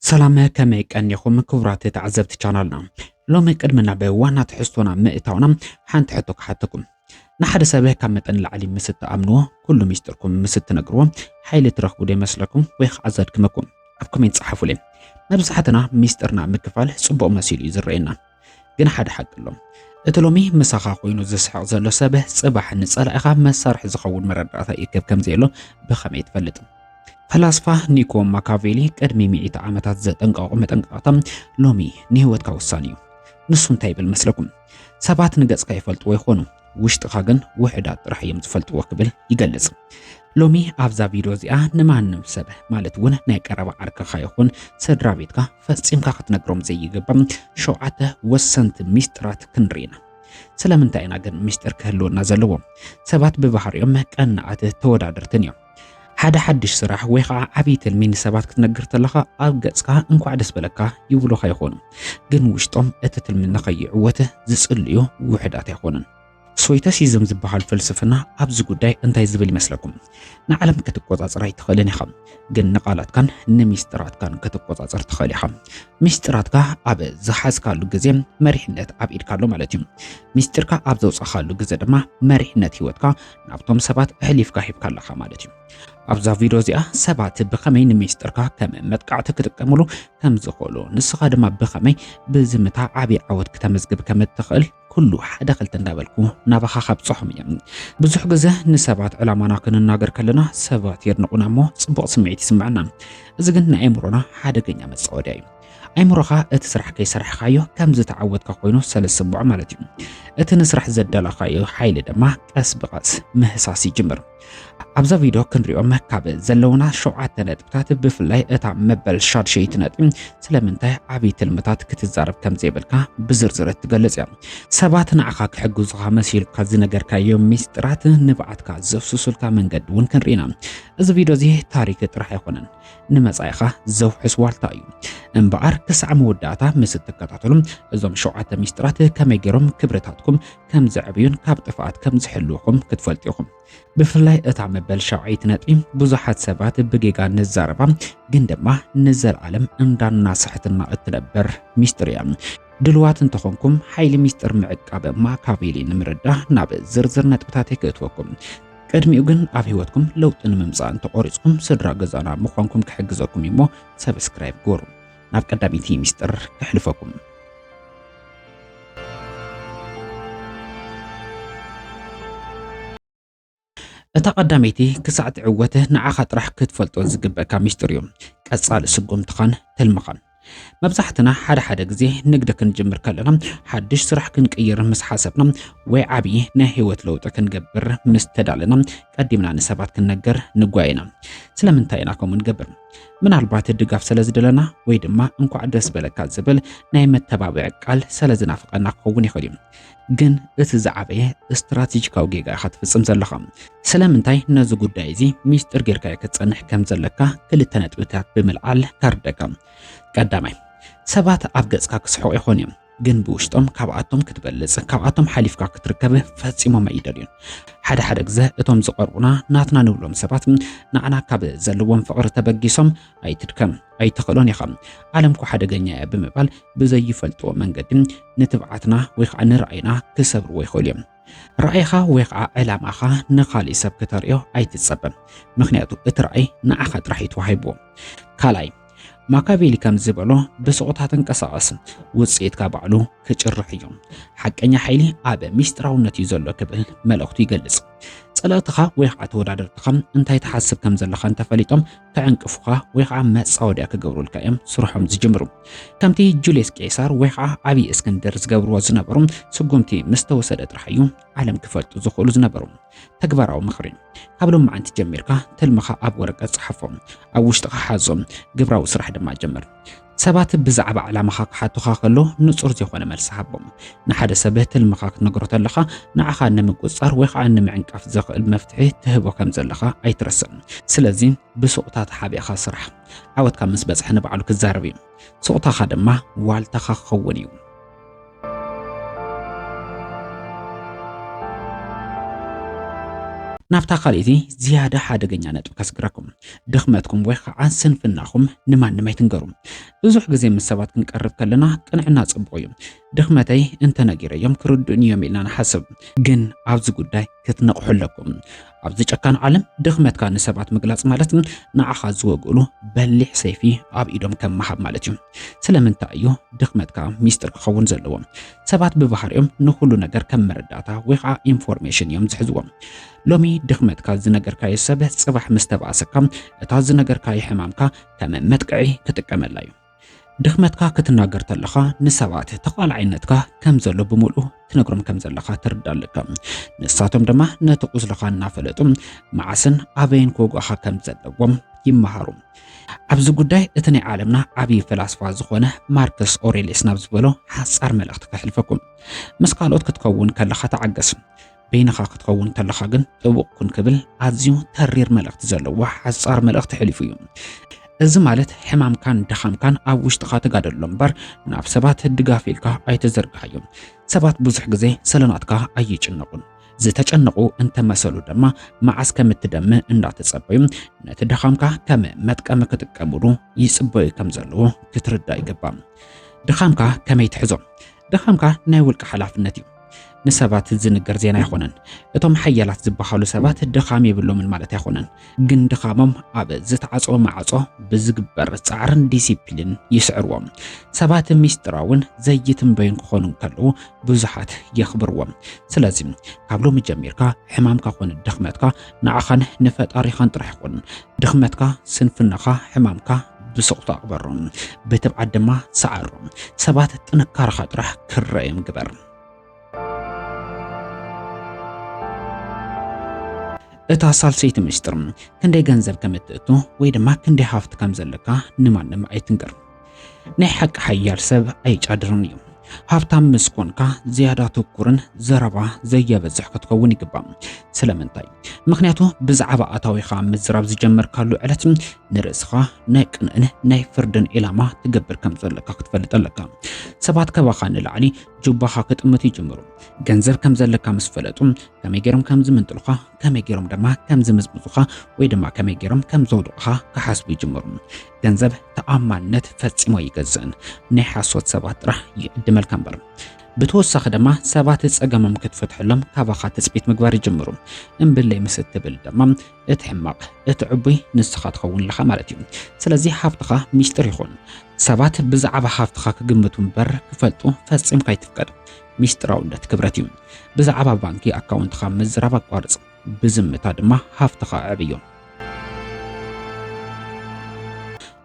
سلام كما كأنكم كبرات تعزبت channelنا لو ما قدمنا بوانا تحسونا مئتاونا حانت حتوك حتكم نحد سبه كمت أن العليم مست أمنوه كل ميستركم مست نقروه حيل ترخبوا دي مسلكم ويخ عزادكمكم أبكم ينصحفوا لي نبزحتنا ميسترنا مكفال صبو مسيل يزرعينا جن حد حق لهم اتلومي مساخا خوينو زسحق زلو سبه صباح نسأل أخا مسارح زخون مرداتا يكب كم زيلو بخميت فلتم فلاسفة نيكو ماكافيلي قدمي مئة عامتات زتنقاق متنقاقتم لومي نهوتكا وسانيو نسون تايبل مسلكم سبات نقص يفلطوا يخونو وشتخا ግን ውሕዳት ጥራሕ እዮም ዝፈልጥዎ ክብል ይገልጽ ሎሚ ኣብዛ ቪድዮ እዚኣ ንማንም ሰብ ማለት እውን ናይ ቀረባ ዓርክኻ ይኹን ስድራ ቤትካ ፈጺምካ ክትነግሮም ዘይግባም ሸውዓተ ወሰንቲ ሚስጥራት ክንሪና ስለምንታይ ኢና ግን ሚስጥር ክህልወና ዘለዎ ሰባት ብባህሪኦም ቀናዓት ተወዳደርትን እዮም ሓደ ሓድሽ ስራሕ ወይ ከዓ ዓብይ ትልሚ ንሰባት ክትነግር ተለኻ ኣብ ገጽካ እንኳዕ ደስ በለካ ይብሉኻ ይኾኑ ግን ውሽጦም እቲ ትልሚ ንኸይዕወት ዝጽልዩ ውሕዳት ኣይኾኑን ሶይተሲዝም ዝበሃል ፍልስፍና ኣብዚ ጉዳይ እንታይ ዝብል ይመስለኩም ንዓለም ክትቆጻጸር ኣይትኽእልን ኢኻ ግን ንቓላትካን ንሚስጥራትካን ክትቆጻጸር ትኽእል ኢኻ ሚስጥራትካ ኣብ ዝሓዝካሉ ግዜ መሪሕነት ኣብ ኢድካ ኣሎ ማለት እዩ ሚስጥርካ ኣብ ዘውፅኻሉ ግዜ ድማ መሪሕነት ህይወትካ ናብቶም ሰባት ኣሕሊፍካ ሂብካ ኣለኻ ማለት እዩ ኣብዛ ቪድዮ እዚኣ ሰባት ብኸመይ ንሚስጥርካ ከም መጥቃዕቲ ክጥቀምሉ ከም ዝኽእሉ ንስኻ ድማ ብኸመይ ብዝምታ ዓብይ ዓወት ከተመዝግብ ከም እትኽእል ኩሉ ሓደ ክልተ እንዳበልኩ ናባኻ ካብፅሖም እዮም ብዙሕ ግዜ ንሰባት ዕላማና ክንናገር ከለና ሰባት የድንቁና እሞ ጽቡቕ ስምዒት ይስምዓና እዚ ግን ንኣእምሮና ሓደገኛ መጻወድያ እዩ ኣእምሮኻ እቲ ስራሕ ከይሰርሕካዮ ከም ዝተዓወትካ ኮይኑ ሰለስምዖ ማለት እዩ እቲ ንስራሕ ዘዳለኻዮ ሓይሊ ድማ ቀስ ብቐስ ምህሳስ ይጅምር ኣብዛ ቪድዮ ክንሪኦም ካብ ዘለውና ሸውዓተ ነጥብታት ብፍላይ እታ መበል ሻድሸይቲ ነጥቢ ስለምንታይ ዓብይ ትልምታት ክትዛረብ ከም ዘይብልካ ብዝርዝር ትገልጽ እያ ሰባት ንዓኻ ክሕግዙኻ መሲልካ ዝነገርካዮ ሚስጥራት ንባዓትካ ዘፍስሱልካ መንገዲ እውን ክንሪና እዚ ቪድዮ እዚ ታሪክ ጥራሕ ኣይኮነን ንመጻኢኻ ዘውሕስ ዋልታ እዩ እምበኣር ክሳዕ መወዳእታ ምስ እትከታተሉ እዞም ሸውዓተ ሚስጥራት ከመይ ገይሮም ክብረታትኩም ከም ዘዕብዩን ካብ ጥፍኣት ከም ዝሕልውኩም ክትፈልጡ ኢኹም ብፍላይ እታ መበል ሻውዓይቲ ነጥቢ ብዙሓት ሰባት ብጌጋ ንዛረባ ግን ድማ ንዘለዓለም እንዳናስሕትና እትነበር ሚስጥር እያ ድልዋት እንተኾንኩም ሓይሊ ሚስጥር ምዕቃብ ማካቬሊ ንምርዳእ ናብ ዝርዝር ነጥብታት ይክእትወኩም ቅድሚኡ ግን ኣብ ህይወትኩም ለውጥ ንምምጻእ እንተቆሪጽኩም ስድራ ገዛና ምዃንኩም ክሕግዘኩም እሞ ሰብስክራይብ ጎሩ ናብ ቀዳሚቲ ሚስጥር ክሕልፈኩም እታ ቀዳሚቲ ክሳዕ ትዕወት ንዓኻ ጥራሕ ክትፈልጦ ዝግበአካ ሚስጥር እዩ ቀጻሊ ስጉምትኻን ትልምኻን መብዛሕትና ሓደ ግዜ ንግዲ ክንጅምር ከለና ሓድሽ ስራሕ ክንቅይር ምስ ሓሰብና ወይ ዓብይ ናይ ህይወት ለውጥ ክንገብር ምስ ተዳለና ቀዲምና ንሰባት ክንነገር ንጓይና ስለምንታይ ኢና ከምኡ ንገብር ምናልባት ድጋፍ ስለዝደለና ወይ ድማ እንኳዕ ደስ በለካ ዝብል ናይ መተባብዕ ቃል ስለዝናፍቀና ክኸውን ይኽእል እዩ ግን እቲ ዝዓበየ ስትራቴጂካዊ ጌጋ ኢኻ ትፍጽም ዘለኻ ስለምንታይ ነዚ ጉዳይ እዚ ሚስጥር ጌርካ ክትጸንሕ ከም ዘለካ ክልተ ነጥብታት ብምልዓል ካርደካ ቀዳማይ ሰባት ኣብ ገጽካ ክስሕቁ ይኾኑ እዮም ግን ብውሽጦም ካብኣቶም ክትበልጽ ካብኣቶም ሓሊፍካ ክትርከብ ፈጺሞም ኣይደልዩን ሓደ ግዜ እቶም ዝቐርቡና ናትና ንብሎም ሰባት ንዓና ካብ ዘለዎም ፍቕሪ ተበጊሶም ኣይትድከም ኣይትኽእሎን ኢኻ ዓለምኩ ሓደገኛ እያ ብምባል ብዘይፈልጥዎ መንገዲ ንትብዓትና ወይ ከዓ ንረኣይና ክሰብርዎ ይኽእሉ እዮም ረኣይኻ ወይ ከዓ ዕላማኻ ንኻሊእ ሰብ ክተርእዮ ኣይትጸበም ምክንያቱ እቲ ረኣይ ንዓኻ ጥራሕ ይተዋሂብዎ ካልኣይ ማካቬሊ ከም ዝበሎ ብስቕታት እንቀሳቐስ ውጽኢትካ ባዕሉ ክጭርሕ እዮም ሓቀኛ ሓይሊ ኣብ ሚስጥራውነት እዩ ዘሎ ክብል መልእኽቱ ይገልጽ ጸላእትኻ ወይ ከዓ ተወዳደርትኻ እንታይ ትሓስብ ከም ዘለኻ እንተፈሊጦም ከዕንቅፉኻ ወይ ከዓ መጻወድያ ክገብሩልካ እዮም ስርሖም ዝጅምሩ ከምቲ ጁልየስ ቄሳር ወይ ከዓ ዓብይ እስክንድር ዝገብርዎ ዝነበሩ ስጉምቲ ምስ ተወሰደ ጥራሕ እዩ ዓለም ክፈልጡ ዝኽእሉ ዝነበሩ ተግባራዊ ምኽሪ ካብ ሎማዓንቲ ጀሚርካ ትልምኻ ኣብ ወረቀት ጽሕፎም ኣብ ውሽጥኻ ሓዞም ግብራዊ ስራሕ ድማ ጀምር ሰባት ብዛዕባ ዕላማኻ ክሓቱኻ ከሎ ንጹር ዝኾነ መልሲ ሃቦም ንሓደ ሰብ ትልምኻ ክትነግሮ ተለኻ ንዓኻ ንምቁጻር ወይ ከዓ ንምዕንቃፍ ዝኽእል መፍትሒ ትህቦ ከም ዘለኻ ኣይትረስም ስለዚ ብስቕታት ሓቢእኻ ስራሕ ዓወትካ ምስ በጽሐ ንባዕሉ ክዛረብ እዩ ስቕታኻ ድማ ዋልታኻ ክኸውን እዩ ናብታ ካልእቲ ዝያዳ ሓደገኛ ነጥብ ከስግራኩም ድኽመትኩም ወይ ከዓ ስንፍናኹም ንማንም ኣይትንገሩ። ብዙሕ ግዜ ምስ ሰባት ክንቀርብ ከለና ቅንዕና ጽቡቕ እዩ ድኽመተይ እንተነጊረዮም ክርድኡን እዮም ኢልና ንሓስብ። ግን ኣብዚ ጉዳይ ክትነቕሑለኩም ኣብዚ ጨካን ዓለም ድኽመትካ ንሰባት ምግላጽ ማለት ንዓኻ ዝወግእሉ በሊሕ ሰይፊ ኣብ ኢዶም ከም መሃብ ማለት እዩ። ስለምንታይ እዩ ድኽመትካ ሚስጥር ክኸውን ዘለዎ? ሰባት ብባህሪኦም ንኹሉ ነገር ከም መረዳእታ ወይ ከዓ ኢንፎርሜሽን እዮም ዝሕዝዎም። ሎሚ ድኽመትካ ዝነገርካዮ ሰብ ጽባሕ ምስ ተባእሰካ እታ ዝነገርካዮ ሕማምካ ከም መጥቅዒ ክጥቀመላ እዩ። ድኽመትካ ክትናገር ተለኻ ንሰባት ተቓልዓይነትካ ከም ዘሎ ብምሉእ ትነግሮም ከም ዘለኻ ትርዳለካ። ንሳቶም ድማ ነቲ ቁስልኻ እናፈለጡ መዓስን ኣበይን ክወግኡኻ ከም ዘለዎም ይመሃሩ። ኣብዚ ጉዳይ እቲ ናይ ዓለምና ዓብዪ ፈላስፋ ዝኾነ ማርከስ ኦሬልየስ ናብ ዝበሎ ሓጻር መልእኽቲ ከሕልፈኩም። ምስ ካልኦት ክትከውን ከለኻ ተዓገስ፣ በይንኻ ክትከውን ተለኻ ግን ጥቡቕ ኩን ክብል ኣዝዩ ተሪር መልእኽቲ ዘለዎ ሓጻር መልእኽቲ ሕሊፉ እዩ። እዚ ማለት ሕማምካን ድኻምካን ኣብ ውሽጥኻ ተጋደሎ እምበር ናብ ሰባት ድጋፍ ኢልካ ኣይተዘርግሐዮም። ሰባት ብዙሕ ግዜ ሰለናትካ ኣይጭነቁን። ዝተጨነቁ እንተመሰሉ ድማ መዓስ ከም እትደምእ እንዳተጸበዩ ነቲ ድኻምካ ከም መጥቀሚ ክጥቀምሉ ይጽበዩ ከም ዘለዎ ክትርዳእ ይግባእ። ድኻምካ ከመይ ትሕዞ? ድኻምካ ናይ ውልቂ ሓላፍነት እዩ። ንሰባት ዝንገር ዜና ኣይኾነን። እቶም ሓያላት ዝበሃሉ ሰባት ድኻም የብሎምን ማለት ኣይኾነን። ግን ድኻሞም ኣብ ዝተዓጽኦ ማዕጾ ብዝግበር ጻዕርን ዲሲፕሊን ይስዕርዎም። ሰባት ሚስጥራውን ዘይትንበዩን ክኾኑ ከለዉ ብዙሓት የኽብርዎም። ስለዚ ካብ ሎሚ ጀሚርካ ሕማምካ ኮነ ድኽመትካ ንዓኻን ንፈጣሪኻን ጥራሕ ይኹን። ድኽመትካ፣ ስንፍናኻ፣ ሕማምካ ብስቕቱ ኣቕበሮም፣ ብትብዓት ድማ ሰዓሮም። ሰባት ጥንካረኻ ጥራሕ ክረአዮም ግበር። እታ ሳልሰይቲ ምስጢር ክንደይ ገንዘብ ከም እትእቱ ወይ ድማ ክንደይ ሃፍቲ ከም ዘለካ ንማንም ኣይትንገር። ናይ ሓቂ ሓያል ሰብ ኣይጫድርን እዩ። ሃብታም ምስ ኮንካ ዝያዳ ትኩርን ዘረባ ዘየበዝሕ ክትከውን ይግባእ። ስለምንታይ? ምክንያቱ ብዛዕባ ኣታዊኻ ምዝራብ ዝጀመርካሉ ዕለት ንርእስኻ ናይ ቅንዕን ናይ ፍርድን ኢላማ ትገብር ከም ዘለካ ክትፈልጥ ኣለካ። ሰባት ከባኻ ንላዕሊ ጅባኻ ክጥምቱ ይጅምሩ። ገንዘብ ከም ዘለካ ምስ ፈለጡ ከመይ ገይሮም ከም ዝምንጥልኻ፣ ከመይ ገይሮም ድማ ከም ዝምዝምዙኻ ወይ ድማ ከመይ ገይሮም ከም ዘውድቑኻ ክሓስቡ ይጅምሩ። ገንዘብ ተኣማንነት ፈጺሞ ይገዝእን ናይ ሓሶት ሰባት ጥራሕ ይዕድመልካ እምበር። ብተወሳኺ ድማ ሰባት ፀገሞም ክትፈትሐሎም ካባኻ ተፅቢት ምግባር ይጅምሩ። እምብለይ ምስ እትብል ድማ እቲ ሕማቕ እቲ ዕቡይ ንስኻ ትኸውን ለኻ ማለት እዩ። ስለዚ ሃብትኻ ሚስጥር ይኹን። ሰባት ብዛዕባ ሃብትኻ ክግምቱ እምበር ክፈልጡ ፈጺምካ ይትፍቀድ። ሚስጥራውነት ክብረት እዩ። ብዛዕባ ባንኪ ኣካውንትኻ ምዝራብ ኣቋርጽ። ብዝምታ ድማ ሃብትኻ ዕብዮ።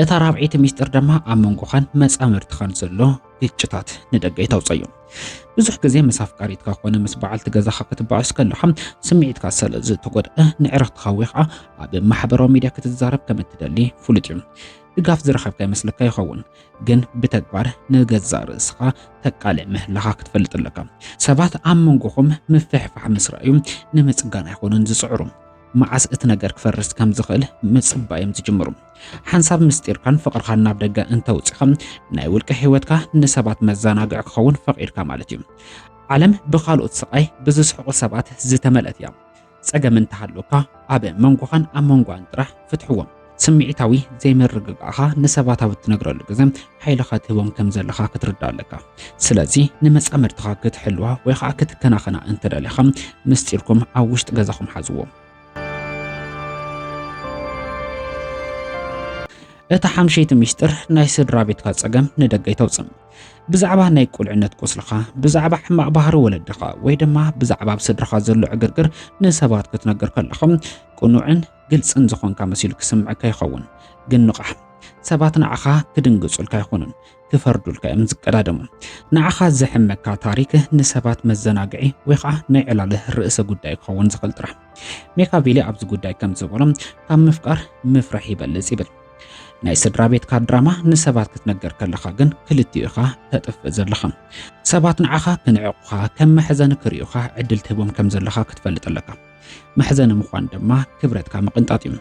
እታ ራብዒት ሚስጥር ድማ ኣብ መንጎኻን መጻምርትኻን ዘሎ ግጭታት ንደገ ይተውፀዩ። ብዙሕ ግዜ ምስ ኣፍቃሪትካ ኮነ ምስ በዓልቲ ገዛኻ ክትበዓስ ከለኻ ስምዒትካ ስለዚ ተጎድአ ንዕረኽትኻ ወይ ከዓ ኣብ ማሕበራዊ ሚድያ ክትዛረብ ከም እትደሊ ፍሉጥ እዩ። ድጋፍ ዝረኸብካ ይመስለካ ይኸውን፣ ግን ብተግባር ንገዛእ ርእስኻ ተቃልዕ ምህላኻ ክትፈልጥ ኣለካ። ሰባት ኣብ መንጎኹም ምፍሕፋሕ ምስ ረኣዩ ንምጽጋን ኣይኮኑን ዝጽዕሩ። መዓስ እቲ ነገር ክፈርስ ከም ዝኽእል ምጽባዮም ዝጅምሩ። ሓንሳብ ምስጢርካን ፍቕርካን ናብ ደገ እንተውፅኻ ናይ ውልቀ ህይወትካ ንሰባት መዘናግዕ ክኸውን ፈቒድካ ማለት እዩ። ዓለም ብኻልኦት ስቃይ ብዝስሕቑ ሰባት ዝተመልአት እያ። ፀገም እንተሃልወካ ኣብ መንጎኻን ኣብ መንጓን ጥራሕ ፍትሕዎም። ስምዒታዊ ዘይምርግጋእኻ ንሰባት ኣብ እትነግረሉ ግዜ ሓይልኻ ትህቦም ከም ዘለኻ ክትርዳእ ኣለካ። ስለዚ ንመጻምርትኻ ክትሕልዋ ወይ ከዓ ክትከናኸና እንተደሊኻ ምስጢርኩም ኣብ ውሽጢ ገዛኹም ሓዝዎ። እታ ሓምሸይቲ ሚስጥር ናይ ስድራ ቤትካ ፀገም ንደገ ይተውፅእ። ብዛዕባ ናይ ቁልዕነት ቁስልኻ፣ ብዛዕባ ሕማቕ ባህሪ ወለድኻ ወይ ድማ ብዛዕባ ኣብ ስድራኻ ዘሎ ዕግርግር ንሰባት ክትነግር ከለኻ ቁኑዕን ግልጽን ዝኾንካ መሲሉ ክስምዐካ ይኸውን። ግን ንቓሕ ሰባት ንዓኻ ክድንግጹልካ ይኹኑን ክፈርዱልካ እዮም ዝቀዳደሙ። ንዓኻ ዘሕመካ ታሪክ ንሰባት መዘናግዒ ወይ ከዓ ናይ ዕላልህ ርእሰ ጉዳይ ክኸውን ዝኽእል ጥራሕ። ሜካቬሊ ኣብዚ ጉዳይ ከም ዝበሎም ካብ ምፍቃር ምፍራሕ ይበልጽ ይብል። ናይ ስድራ ቤትካ ድራማ ንሰባት ክትነገር ከለኻ ግን ክልቲኡ ኢኻ ተጥፍእ ዘለኻ። ሰባት ንዓኻ ክንዕቑኻ ከም መሕዘኒ ክሪኡኻ ዕድል ትህቦም ከም ዘለኻ ክትፈልጥ ኣለካ። محزن مخوان دما كبرتك مقنطاطيو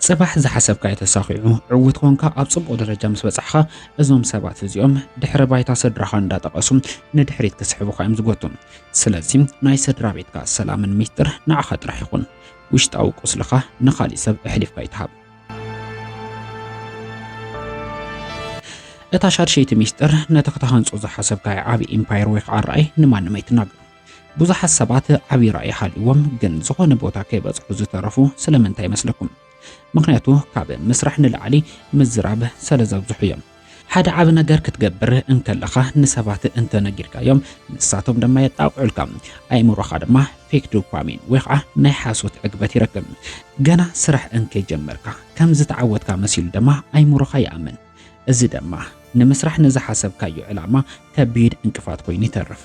صباح زحسبك يتساخيعو عوت كونكا اب صبو درجه مس بصحخه ازوم سبات ازيوم دحر بايتا سدرخا እንዳጠቀሱም ንድሕሪት ክስሕቡካ እዮም ዝጎቱም ስለዚ ናይ ስድራ ቤትካ ሰላምን ሚስጥር ንዓኻ ጥራሕ ይኹን ውሽጣዊ ቁስልኻ ንኻሊእ ሰብ እሕሊፍካ ይትሃብ እታ ሻድሸይቲ ሚስጥር ነቲ ክትሃንፁ ዝሓሰብካዮ ዓብዪ ኢምፓየር ወይ ከዓ ራእይ ንማንም ኣይትናገሩ ብዙሓት ሰባት ዓብዪ ራእይ ሃልይዎም ግን ዝኾነ ቦታ ከይበፅሑ ዝተረፉ ስለምንታይ ይመስለኩም ምክንያቱ ካብ ምስራሕ ንላዕሊ ምዝራብ ስለዘብዝሑ እዮም ሓደ ዓብ ነገር ክትገብር እንከለኻ ንሰባት እንተነጊርካዮም ንሳቶም ድማ የጣቅዑልካ ኣይምሮኻ ድማ ፌክ ዶፓሚን ወይ ከዓ ናይ ሓሶት ዕግበት ይረክብ ገና ስራሕ እንከይጀመርካ ከም ዝተዓወትካ መሲሉ ድማ ኣይምሮኻ ይኣምን እዚ ድማ ንምስራሕ ንዝሓሰብካዮ ዕላማ ከቢድ እንቅፋት ኮይኑ ይተርፍ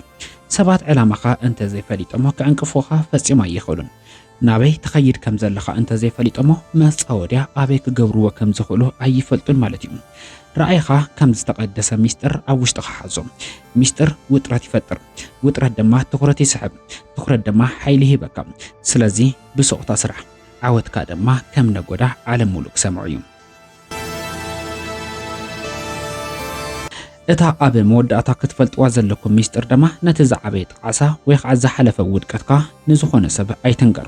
ሰባት ዕላማኻ እንተ ዘይፈሊጦሞ ከዕንቅፉኻ ፈፂሞ ኣይኽእሉን ናበይ ተኸይድ ከም ዘለኻ እንተ ዘይፈሊጦሞ መፃወድያ ኣበይ ክገብርዎ ከም ዝኽእሉ ኣይፈልጡን ማለት እዩ رأيها كم زتقدس ميستر أو وشتق حظه ميستر وطرت يفتر وطرت دما تخرت يسحب تخرت دما حيله بكم سلازي بسوق تسرع عود كادما كم نقودا على ملوك سمعيهم اتا اب موداتا ክትፈልጥ ዋዘለኩም ሚስጥር ደማ ነቲ ዝዓበይት ዓሳ ወይ ከዓ ዝሓለፈ ውድቀትካ ንዝኾነ ሰብ ኣይተንገር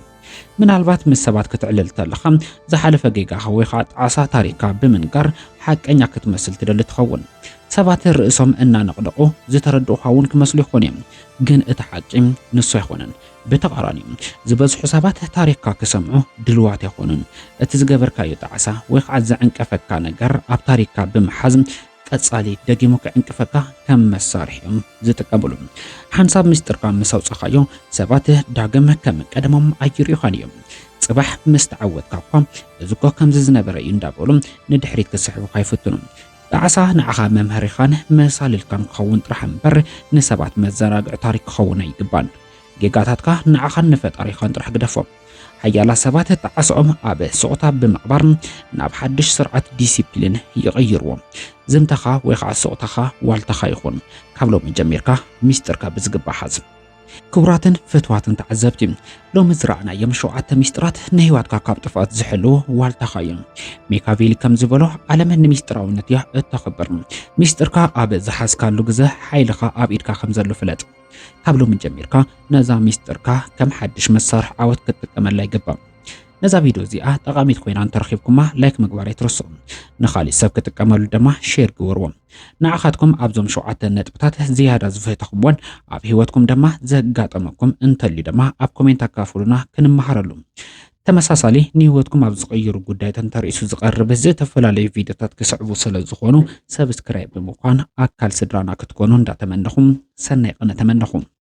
ምናልባት ምስ ሰባት ክትዕልል ተለኻ ዝሓለፈ ጌጋኻ ወይ ከዓ ዓሳ ታሪክካ ብምንጋር ሓቀኛ ክትመስል ትደሊ ትኸውን ሰባት ርእሶም እናነቕደቑ ዝተረድኡኸውን ክመስሉ ይኾን እዮም ግን እቲ ሓቂ ንሱ ኣይኾነን በተቃራኒው ዝበዝሑ ሰባት ታሪክካ ክሰምዑ ድልዋት ይኾኑን እቲ ዝገበርካዮ ዓሳ ወይ ከዓ ዝዕንቀፈካ ነገር ኣብ ታሪክካ ብምሓዝ قصالي دغيمو كعنقفكا كم مسارحهم زتقبلوا حنساب مستركا مساوصخايو سبات داغم كم قدمم ايريو خانيوم صباح مستعودكا قام ازكو كم زنبر يندابولم ندحريت كسحبو خايفتنم عسى نعخا ممهري خان مساللكم خون طرحم بر نسبات مزراغ تاريخ خونه يقبان جيغاتاتكا نعخا نفطاري خان طرح قدفو حيالا سبات تعصم اب صوتا بمقبر ناب حدش سرعه ديسيبلين يغيروا زمتخا ويخا صوتخا والتخا يخون كابلو من جميركا ميستركا بزغبا حزم كبراتن فتواتن تعذبتي لو مزرعنا يمشوعات ميسترات نهيواتكا كاب طفات زحلو والتخايم ميكافيلي كم زبلو على من ميستراونتيا التخبر ميستركا اب زحاسكا لوغزه حيلخا اب ايدكا خمزلو فلط كابلو من جميركا نزا ميستركا كم حدش مسار عاوت كتقمل لا يغبا نزا فيديو زيا تقاميت كوينان ترخيبكما لايك مغبار يترسو نخالي سب كتقملو دما شير غورو نعخاتكم ابزوم شوعات نطبطات زياده زفيتكمون اب هيوتكم دما زغاطمكم انتلي دما اب كومنت اكافلونا كنمحرلو تمساسالي نيوتكم اب زقيرو غداي تنتريسو زقرب زتفلالي فيديوهات كسعبو سلازخونو سبسكرايب بمقان اكل سدرانا كتكونو انداتمنخم سنه قنه تمنخم